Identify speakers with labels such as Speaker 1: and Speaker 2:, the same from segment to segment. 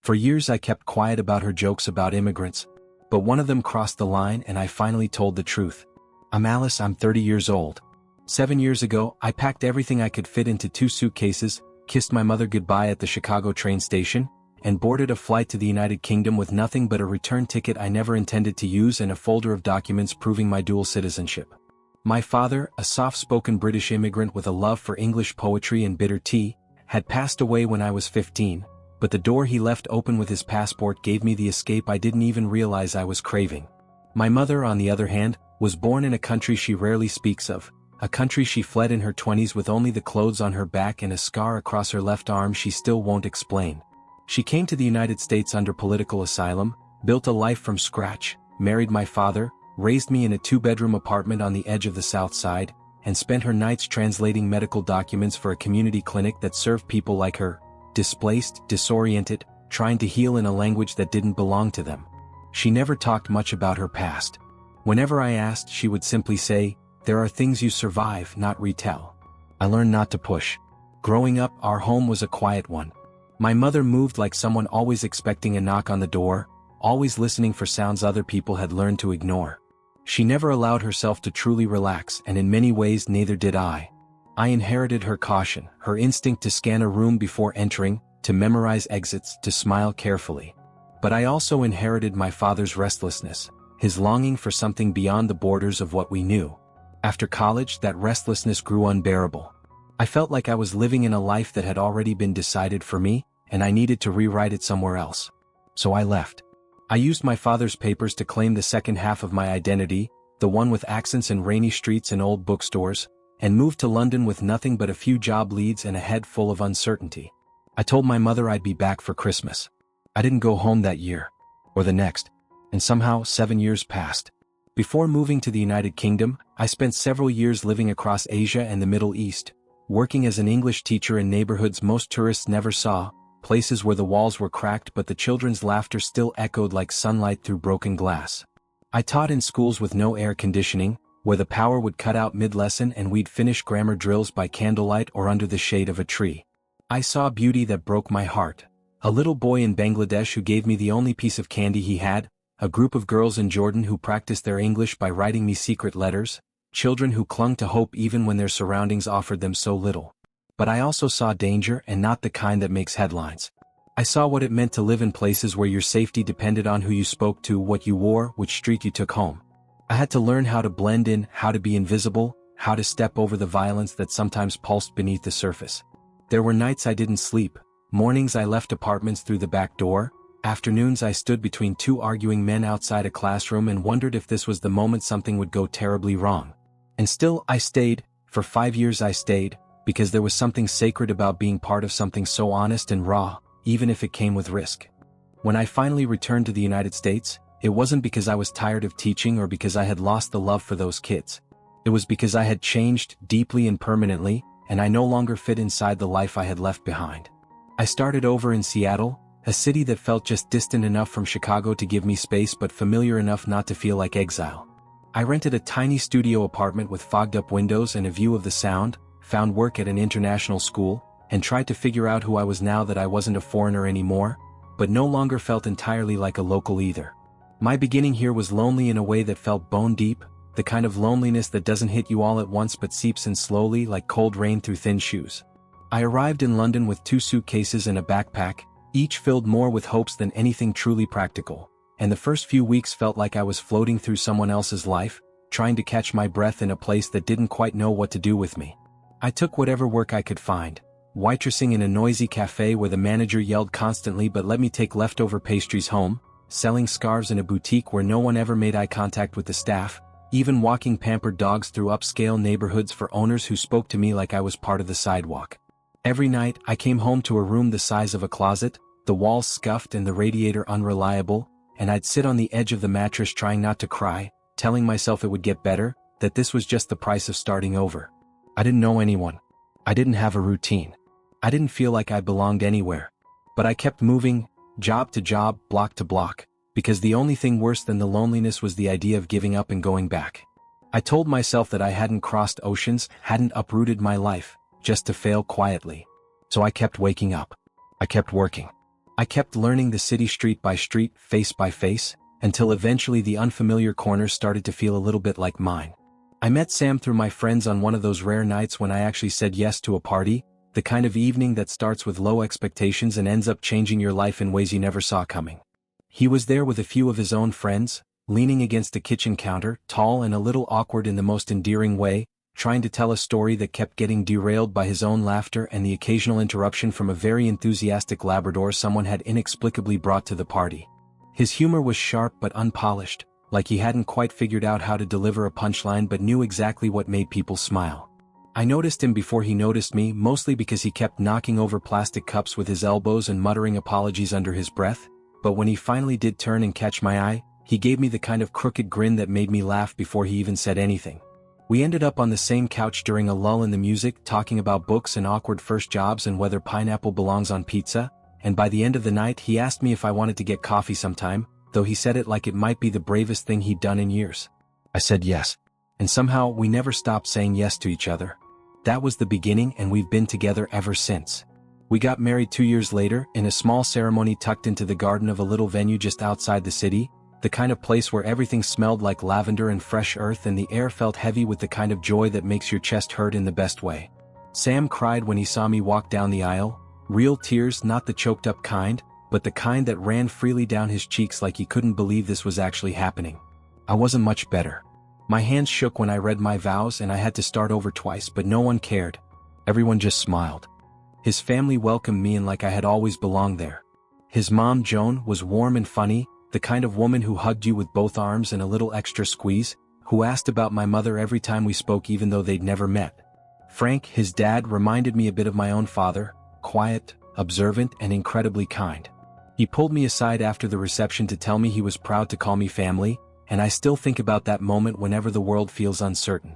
Speaker 1: For years I kept quiet about her jokes about immigrants, but one of them crossed the line and I finally told the truth. I'm Alice, I'm 30 years old. 7 years ago, I packed everything I could fit into 2 suitcases, kissed my mother goodbye at the Chicago train station, and boarded a flight to the United Kingdom with nothing but a return ticket I never intended to use and a folder of documents proving my dual citizenship. My father, a soft-spoken British immigrant with a love for English poetry and bitter tea, had passed away when I was 15, but the door he left open with his passport gave me the escape I didn't even realize I was craving. My mother, on the other hand, was born in a country she rarely speaks of, a country she fled in her 20s with only the clothes on her back and a scar across her left arm she still won't explain. She came to the United States under political asylum, built a life from scratch, married my father, raised me in a 2-bedroom apartment on the edge of the South Side, and spent her nights translating medical documents for a community clinic that served people like her, displaced, disoriented, trying to heal in a language that didn't belong to them. She never talked much about her past. Whenever I asked, she would simply say, "There are things you survive, not retell." I learned not to push. Growing up, our home was a quiet one. My mother moved like someone always expecting a knock on the door, always listening for sounds other people had learned to ignore. She never allowed herself to truly relax, and in many ways neither did I. I inherited her caution, her instinct to scan a room before entering, to memorize exits, to smile carefully. But I also inherited my father's restlessness, his longing for something beyond the borders of what we knew. After college, that restlessness grew unbearable. I felt like I was living in a life that had already been decided for me, and I needed to rewrite it somewhere else. So I left. I used my father's papers to claim the second half of my identity, the one with accents and rainy streets and old bookstores, and moved to London with nothing but a few job leads and a head full of uncertainty. I told my mother I'd be back for Christmas. I didn't go home that year, or the next, and somehow 7 years passed. Before moving to the United Kingdom, I spent several years living across Asia and the Middle East, working as an English teacher in neighborhoods most tourists never saw, places where the walls were cracked but the children's laughter still echoed like sunlight through broken glass. I taught in schools with no air conditioning, where the power would cut out mid-lesson and we'd finish grammar drills by candlelight or under the shade of a tree. I saw beauty that broke my heart. A little boy in Bangladesh who gave me the only piece of candy he had, a group of girls in Jordan who practiced their English by writing me secret letters, children who clung to hope even when their surroundings offered them so little. But I also saw danger, and not the kind that makes headlines. I saw what it meant to live in places where your safety depended on who you spoke to, what you wore, which street you took home. I had to learn how to blend in, how to be invisible, how to step over the violence that sometimes pulsed beneath the surface. There were nights I didn't sleep, mornings I left apartments through the back door, afternoons I stood between 2 arguing men outside a classroom and wondered if this was the moment something would go terribly wrong. And still, I stayed. For 5 years I stayed, because there was something sacred about being part of something so honest and raw, even if it came with risk. When I finally returned to the United States, it wasn't because I was tired of teaching or because I had lost the love for those kids. It was because I had changed, deeply and permanently, and I no longer fit inside the life I had left behind. I started over in Seattle, a city that felt just distant enough from Chicago to give me space but familiar enough not to feel like exile. I rented a tiny studio apartment with fogged-up windows and a view of the Sound, found work at an international school, and tried to figure out who I was now that I wasn't a foreigner anymore, but no longer felt entirely like a local either. My beginning here was lonely in a way that felt bone-deep, the kind of loneliness that doesn't hit you all at once but seeps in slowly like cold rain through thin shoes. I arrived in London with 2 suitcases and a backpack, each filled more with hopes than anything truly practical, and the first few weeks felt like I was floating through someone else's life, trying to catch my breath in a place that didn't quite know what to do with me. I took whatever work I could find, waitressing in a noisy cafe where the manager yelled constantly but let me take leftover pastries home, selling scarves in a boutique where no one ever made eye contact with the staff, even walking pampered dogs through upscale neighborhoods for owners who spoke to me like I was part of the sidewalk. Every night, I came home to a room the size of a closet, the walls scuffed and the radiator unreliable, and I'd sit on the edge of the mattress trying not to cry, telling myself it would get better, that this was just the price of starting over. I didn't know anyone. I didn't have a routine. I didn't feel like I belonged anywhere. But I kept moving, job to job, block to block, because the only thing worse than the loneliness was the idea of giving up and going back. I told myself that I hadn't crossed oceans, hadn't uprooted my life, just to fail quietly. So I kept waking up. I kept working. I kept learning the city street by street, face by face, until eventually the unfamiliar corners started to feel a little bit like mine. I met Sam through my friends on one of those rare nights when I actually said yes to a party, the kind of evening that starts with low expectations and ends up changing your life in ways you never saw coming. He was there with a few of his own friends, leaning against a kitchen counter, tall and a little awkward in the most endearing way, trying to tell a story that kept getting derailed by his own laughter and the occasional interruption from a very enthusiastic Labrador someone had inexplicably brought to the party. His humor was sharp but unpolished, like he hadn't quite figured out how to deliver a punchline but knew exactly what made people smile. I noticed him before he noticed me, mostly because he kept knocking over plastic cups with his elbows and muttering apologies under his breath, but when he finally did turn and catch my eye, he gave me the kind of crooked grin that made me laugh before he even said anything. We ended up on the same couch during a lull in the music, talking about books and awkward first jobs and whether pineapple belongs on pizza, and by the end of the night he asked me if I wanted to get coffee sometime, though he said it like it might be the bravest thing he'd done in years. I said yes. And somehow we never stopped saying yes to each other. That was the beginning and we've been together ever since. We got married 2 years later, in a small ceremony tucked into the garden of a little venue just outside the city, the kind of place where everything smelled like lavender and fresh earth and the air felt heavy with the kind of joy that makes your chest hurt in the best way. Sam cried when he saw me walk down the aisle, real tears, not the choked up kind, but the kind that ran freely down his cheeks like he couldn't believe this was actually happening. I wasn't much better. My hands shook when I read my vows and I had to start over twice, but no one cared. Everyone just smiled. His family welcomed me in like I had always belonged there. His mom, Joan, was warm and funny, the kind of woman who hugged you with both arms and a little extra squeeze, who asked about my mother every time we spoke even though they'd never met. Frank, his dad, reminded me a bit of my own father, quiet, observant, and incredibly kind. He pulled me aside after the reception to tell me he was proud to call me family, and I still think about that moment whenever the world feels uncertain.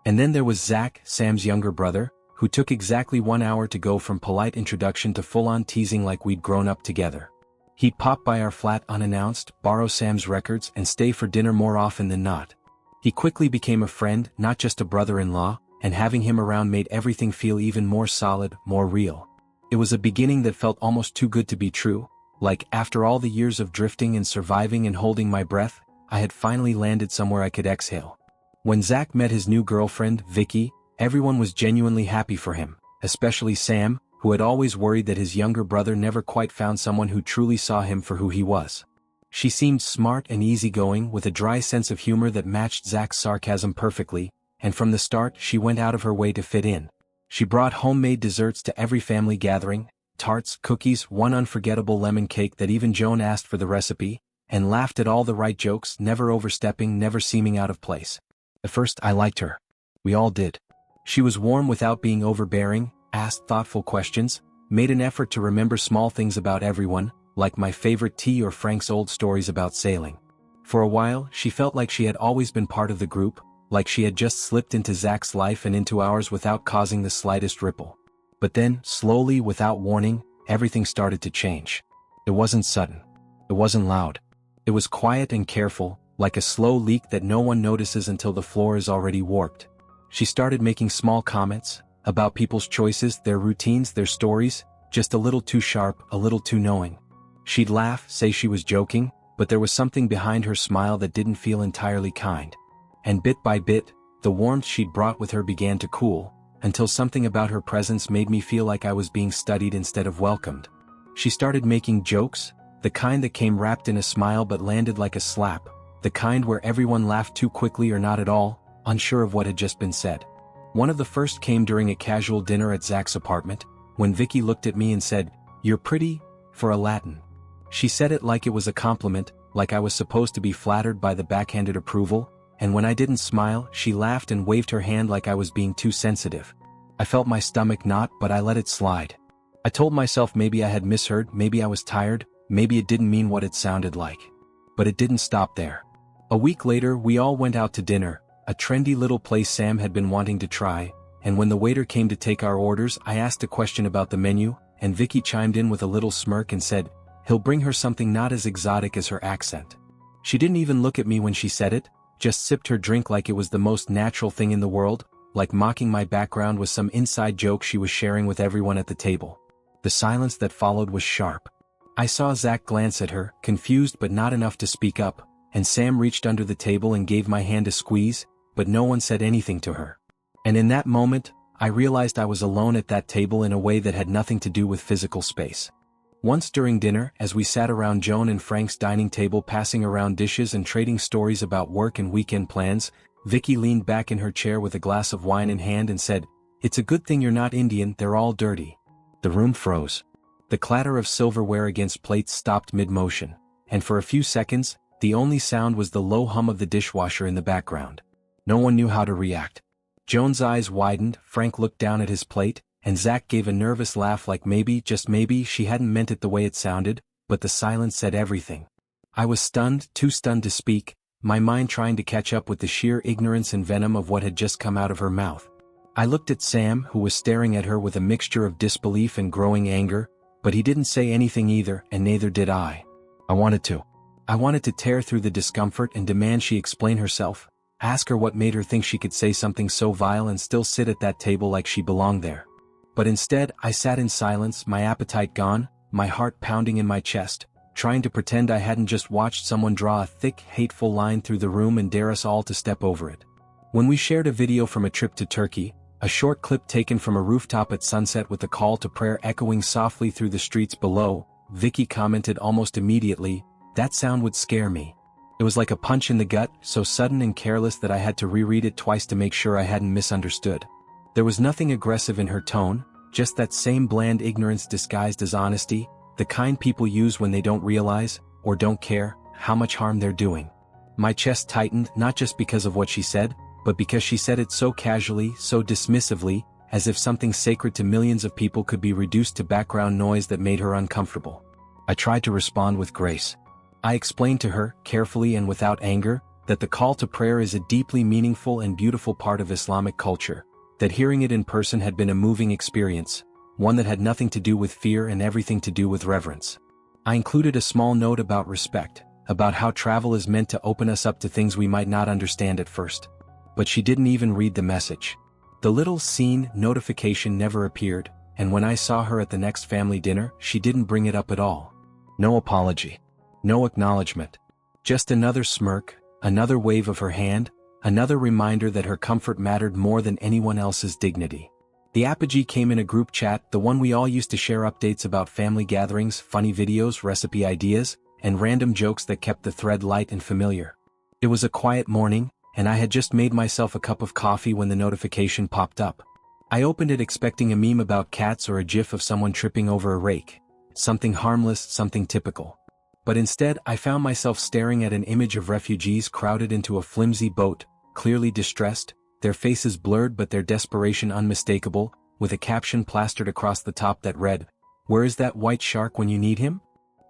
Speaker 1: And then there was Zach, Sam's younger brother, who took exactly 1 hour to go from polite introduction to full-on teasing like we'd grown up together. He'd pop by our flat unannounced, borrow Sam's records, and stay for dinner more often than not. He quickly became a friend, not just a brother-in-law, and having him around made everything feel even more solid, more real. It was a beginning that felt almost too good to be true, like after all the years of drifting and surviving and holding my breath, I had finally landed somewhere I could exhale. When Zach met his new girlfriend, Vicky, everyone was genuinely happy for him, especially Sam, who had always worried that his younger brother never quite found someone who truly saw him for who he was. She seemed smart and easygoing, with a dry sense of humor that matched Zach's sarcasm perfectly, and from the start she went out of her way to fit in. She brought homemade desserts to every family gathering, tarts, cookies, one unforgettable lemon cake that even Joan asked for the recipe, and laughed at all the right jokes, never overstepping, never seeming out of place. At first I liked her. We all did. She was warm without being overbearing, asked thoughtful questions, made an effort to remember small things about everyone, like my favorite tea or Frank's old stories about sailing. For a while, she felt like she had always been part of the group, like she had just slipped into Zach's life and into ours without causing the slightest ripple. But then, slowly, without warning, everything started to change. It wasn't sudden. It wasn't loud. It was quiet and careful, like a slow leak that no one notices until the floor is already warped. She started making small comments, about people's choices, their routines, their stories, just a little too sharp, a little too knowing. She'd laugh, say she was joking, but there was something behind her smile that didn't feel entirely kind. And bit by bit, the warmth she'd brought with her began to cool, until something about her presence made me feel like I was being studied instead of welcomed. She started making jokes, the kind that came wrapped in a smile but landed like a slap, the kind where everyone laughed too quickly or not at all, unsure of what had just been said. One of the first came during a casual dinner at Zach's apartment, when Vicky looked at me and said, "You're pretty, for a Latin." She said it like it was a compliment, like I was supposed to be flattered by the backhanded approval, and when I didn't smile, she laughed and waved her hand like I was being too sensitive. I felt my stomach knot, but I let it slide. I told myself maybe I had misheard, maybe I was tired, maybe it didn't mean what it sounded like. But it didn't stop there. A week later, we all went out to dinner, a trendy little place Sam had been wanting to try, and when the waiter came to take our orders, I asked a question about the menu, and Vicky chimed in with a little smirk and said, "He'll bring her something not as exotic as her accent." She didn't even look at me when she said it, just sipped her drink like it was the most natural thing in the world, like mocking my background was some inside joke she was sharing with everyone at the table. The silence that followed was sharp. I saw Zach glance at her, confused but not enough to speak up, and Sam reached under the table and gave my hand a squeeze, but no one said anything to her. And in that moment, I realized I was alone at that table in a way that had nothing to do with physical space. Once during dinner, as we sat around Joan and Frank's dining table passing around dishes and trading stories about work and weekend plans, Vicky leaned back in her chair with a glass of wine in hand and said, "It's a good thing you're not Indian, they're all dirty." The room froze. The clatter of silverware against plates stopped mid-motion, and for a few seconds, the only sound was the low hum of the dishwasher in the background. No one knew how to react. Joan's eyes widened, Frank looked down at his plate, and Zach gave a nervous laugh like maybe, just maybe, she hadn't meant it the way it sounded, but the silence said everything. I was stunned, too stunned to speak, my mind trying to catch up with the sheer ignorance and venom of what had just come out of her mouth. I looked at Sam, who was staring at her with a mixture of disbelief and growing anger, but he didn't say anything either, and neither did I. I wanted to tear through the discomfort and demand she explain herself, ask her what made her think she could say something so vile and still sit at that table like she belonged there. But instead, I sat in silence, my appetite gone, my heart pounding in my chest, trying to pretend I hadn't just watched someone draw a thick, hateful line through the room and dare us all to step over it. When we shared a video from a trip to Turkey, a short clip taken from a rooftop at sunset with a call to prayer echoing softly through the streets below, Vicky commented almost immediately, "That sound would scare me." It was like a punch in the gut, so sudden and careless that I had to reread it twice to make sure I hadn't misunderstood. There was nothing aggressive in her tone, just that same bland ignorance disguised as honesty, the kind people use when they don't realize, or don't care, how much harm they're doing. My chest tightened, not just because of what she said, but because she said it so casually, so dismissively, as if something sacred to millions of people could be reduced to background noise that made her uncomfortable. I tried to respond with grace. I explained to her, carefully and without anger, that the call to prayer is a deeply meaningful and beautiful part of Islamic culture, that hearing it in person had been a moving experience, one that had nothing to do with fear and everything to do with reverence. I included a small note about respect, about how travel is meant to open us up to things we might not understand at first. But she didn't even read the message. The little seen notification never appeared, and when I saw her at the next family dinner, she didn't bring it up at all. No apology. No acknowledgement. Just another smirk, another wave of her hand, another reminder that her comfort mattered more than anyone else's dignity. The apogee came in a group chat, the one we all used to share updates about family gatherings, funny videos, recipe ideas, and random jokes that kept the thread light and familiar. It was a quiet morning, and I had just made myself a cup of coffee when the notification popped up. I opened it expecting a meme about cats or a gif of someone tripping over a rake. Something harmless, something typical. But instead, I found myself staring at an image of refugees crowded into a flimsy boat, clearly distressed, their faces blurred but their desperation unmistakable, with a caption plastered across the top that read, "Where is that white shark when you need him?"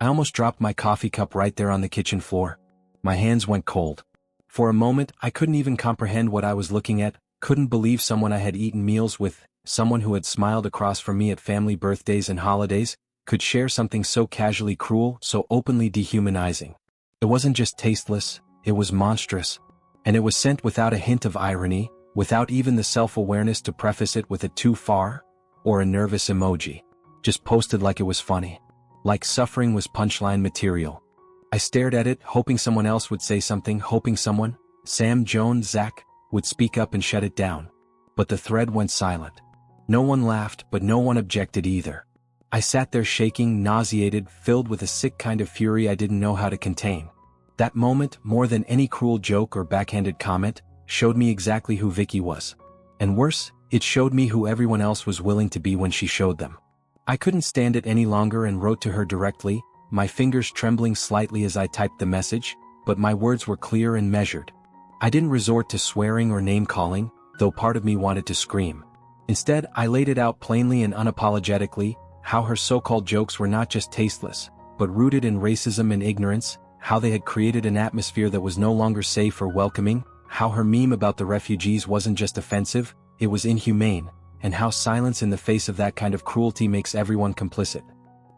Speaker 1: I almost dropped my coffee cup right there on the kitchen floor. My hands went cold. For a moment, I couldn't even comprehend what I was looking at, couldn't believe someone I had eaten meals with, someone who had smiled across from me at family birthdays and holidays, could share something so casually cruel, so openly dehumanizing. It wasn't just tasteless, it was monstrous. And it was sent without a hint of irony, without even the self-awareness to preface it with a "too far" or a nervous emoji. Just posted like it was funny. Like suffering was punchline material. I stared at it, hoping someone else would say something, hoping someone, Sam, Joan, Zach, would speak up and shut it down. But the thread went silent. No one laughed, but no one objected either. I sat there shaking, nauseated, filled with a sick kind of fury I didn't know how to contain. That moment, more than any cruel joke or backhanded comment, showed me exactly who Vicky was. And worse, it showed me who everyone else was willing to be when she showed them. I couldn't stand it any longer and wrote to her directly, my fingers trembling slightly as I typed the message, but my words were clear and measured. I didn't resort to swearing or name-calling, though part of me wanted to scream. Instead, I laid it out plainly and unapologetically, how her so-called jokes were not just tasteless, but rooted in racism and ignorance, how they had created an atmosphere that was no longer safe or welcoming, how her meme about the refugees wasn't just offensive, it was inhumane, and how silence in the face of that kind of cruelty makes everyone complicit.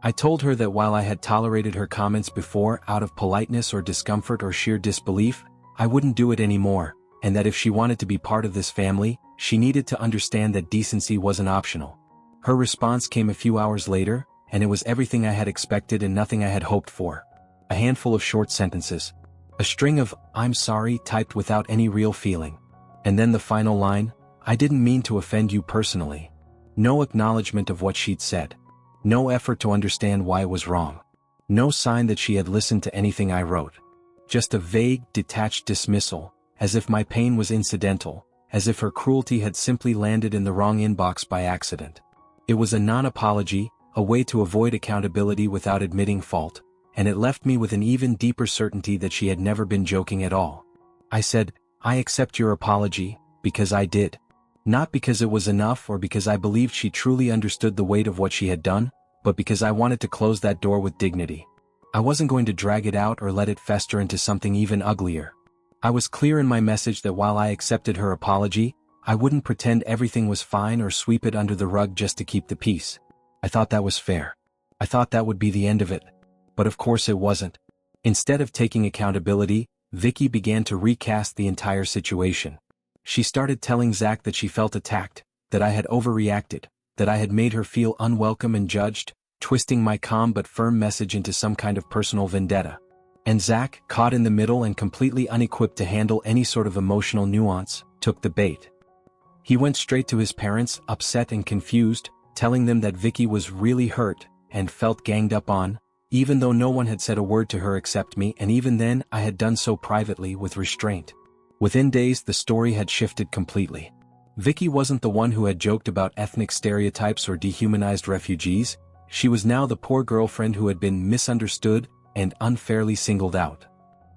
Speaker 1: I told her that while I had tolerated her comments before out of politeness or discomfort or sheer disbelief, I wouldn't do it anymore, and that if she wanted to be part of this family, she needed to understand that decency wasn't optional. Her response came a few hours later, and it was everything I had expected and nothing I had hoped for. A handful of short sentences. A string of, "I'm sorry," typed without any real feeling. And then the final line, "I didn't mean to offend you personally." No acknowledgement of what she'd said. No effort to understand why it was wrong. No sign that she had listened to anything I wrote. Just a vague, detached dismissal, as if my pain was incidental, as if her cruelty had simply landed in the wrong inbox by accident. It was a non-apology, a way to avoid accountability without admitting fault, and it left me with an even deeper certainty that she had never been joking at all. I said, "I accept your apology," because I did. Not because it was enough or because I believed she truly understood the weight of what she had done, but because I wanted to close that door with dignity. I wasn't going to drag it out or let it fester into something even uglier. I was clear in my message that while I accepted her apology, I wouldn't pretend everything was fine or sweep it under the rug just to keep the peace. I thought that was fair. I thought that would be the end of it. But of course it wasn't. Instead of taking accountability, Vicky began to recast the entire situation. She started telling Zach that she felt attacked, that I had overreacted, that I had made her feel unwelcome and judged, twisting my calm but firm message into some kind of personal vendetta. And Zach, caught in the middle and completely unequipped to handle any sort of emotional nuance, took the bait. He went straight to his parents, upset and confused, telling them that Vicky was really hurt and felt ganged up on, even though no one had said a word to her except me, and even then I had done so privately with restraint. Within days the story had shifted completely. Vicky wasn't the one who had joked about ethnic stereotypes or dehumanized refugees. She was now the poor girlfriend who had been misunderstood and unfairly singled out.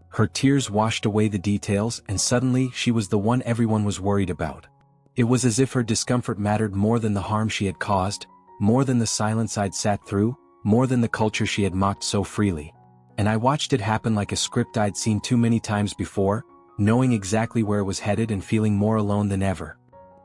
Speaker 1: Her tears washed away the details, and suddenly she was the one everyone was worried about. It was as if her discomfort mattered more than the harm she had caused, more than the silence I'd sat through, more than the culture she had mocked so freely. And I watched it happen like a script I'd seen too many times before, knowing exactly where it was headed and feeling more alone than ever.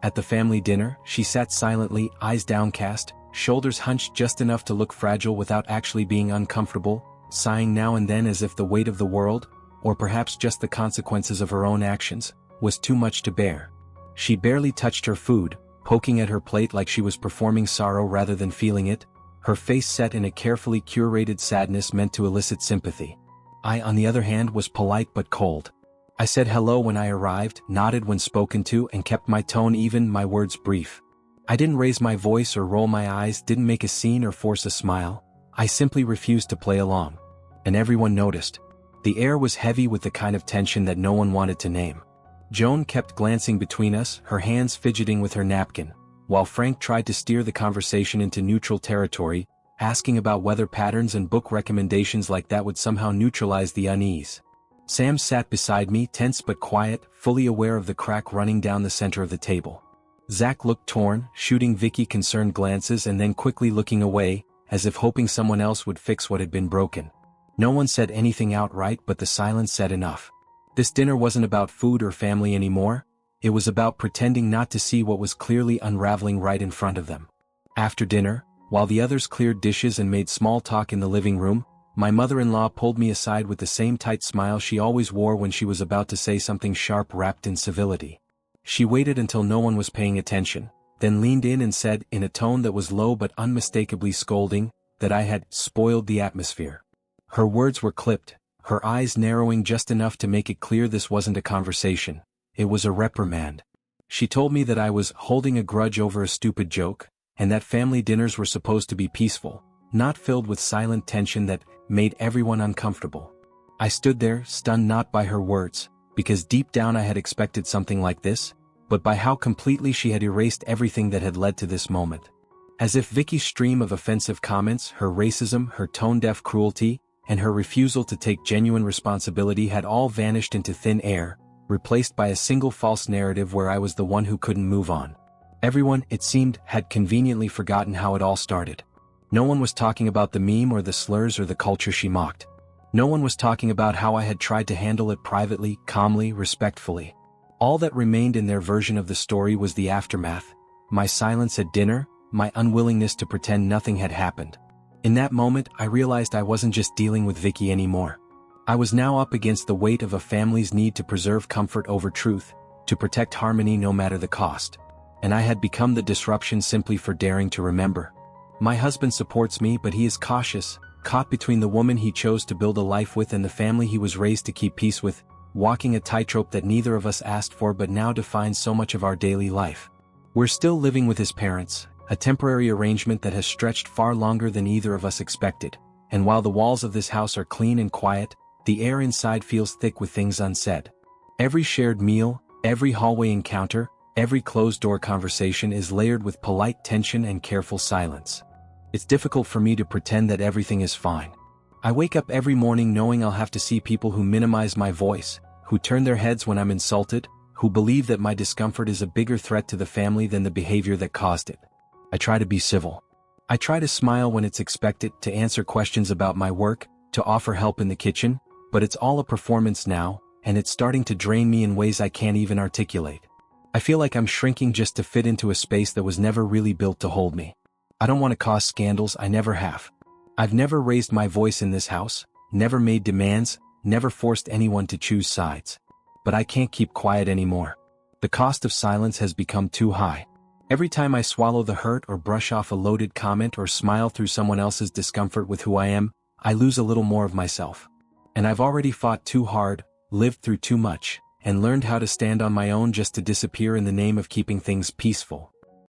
Speaker 1: At the family dinner, she sat silently, eyes downcast, shoulders hunched just enough to look fragile without actually being uncomfortable, sighing now and then as if the weight of the world, or perhaps just the consequences of her own actions, was too much to bear. She barely touched her food, poking at her plate like she was performing sorrow rather than feeling it, her face set in a carefully curated sadness meant to elicit sympathy. I, on the other hand, was polite but cold. I said hello when I arrived, nodded when spoken to, and kept my tone even, my words brief. I didn't raise my voice or roll my eyes, didn't make a scene or force a smile. I simply refused to play along. And everyone noticed. The air was heavy with the kind of tension that no one wanted to name. Joan kept glancing between us, her hands fidgeting with her napkin, while Frank tried to steer the conversation into neutral territory, asking about weather patterns and book recommendations like that would somehow neutralize the unease. Sam sat beside me, tense but quiet, fully aware of the crack running down the center of the table. Zach looked torn, shooting Vicky concerned glances and then quickly looking away, as if hoping someone else would fix what had been broken. No one said anything outright, but the silence said enough. This dinner wasn't about food or family anymore. It was about pretending not to see what was clearly unraveling right in front of them. After dinner, while the others cleared dishes and made small talk in the living room, my mother-in-law pulled me aside with the same tight smile she always wore when she was about to say something sharp wrapped in civility. She waited until no one was paying attention, then leaned in and said, in a tone that was low but unmistakably scolding, that I had spoiled the atmosphere. Her words were clipped, her eyes narrowing just enough to make it clear this wasn't a conversation. It was a reprimand. She told me that I was holding a grudge over a stupid joke, and that family dinners were supposed to be peaceful, not filled with silent tension that made everyone uncomfortable. I stood there, stunned not by her words, because deep down I had expected something like this, but by how completely she had erased everything that had led to this moment. As if Vicky's stream of offensive comments, her racism, her tone-deaf cruelty, and her refusal to take genuine responsibility had all vanished into thin air, replaced by a single false narrative where I was the one who couldn't move on. Everyone, it seemed, had conveniently forgotten how it all started. No one was talking about the meme or the slurs or the culture she mocked. No one was talking about how I had tried to handle it privately, calmly, respectfully. All that remained in their version of the story was the aftermath, my silence at dinner, my unwillingness to pretend nothing had happened. In that moment, I realized I wasn't just dealing with Vicky anymore. I was now up against the weight of a family's need to preserve comfort over truth, to protect harmony no matter the cost. And I had become the disruption simply for daring to remember. My husband supports me, but he is cautious, caught between the woman he chose to build a life with and the family he was raised to keep peace with, walking a tightrope that neither of us asked for but now defines so much of our daily life. We're still living with his parents, a temporary arrangement that has stretched far longer than either of us expected, and while the walls of this house are clean and quiet, the air inside feels thick with things unsaid. Every shared meal, every hallway encounter, every closed-door conversation is layered with polite tension and careful silence. It's difficult for me to pretend that everything is fine. I wake up every morning knowing I'll have to see people who minimize my voice, who turn their heads when I'm insulted, who believe that my discomfort is a bigger threat to the family than the behavior that caused it. I try to be civil. I try to smile when it's expected, to answer questions about my work, to offer help in the kitchen, but it's all a performance now, and it's starting to drain me in ways I can't even articulate. I feel like I'm shrinking just to fit into a space that was never really built to hold me. I don't want to cause scandals, I never have. I've never raised my voice in this house, never made demands, never forced anyone to choose sides. But I can't keep quiet anymore. The cost of silence has become too high. Every time I swallow the hurt or brush off a loaded comment or smile through someone else's discomfort with who I am, I lose a little more of myself. And I've already fought too hard, lived through too much, and learned how to stand on my own just to disappear in the name of keeping things peaceful.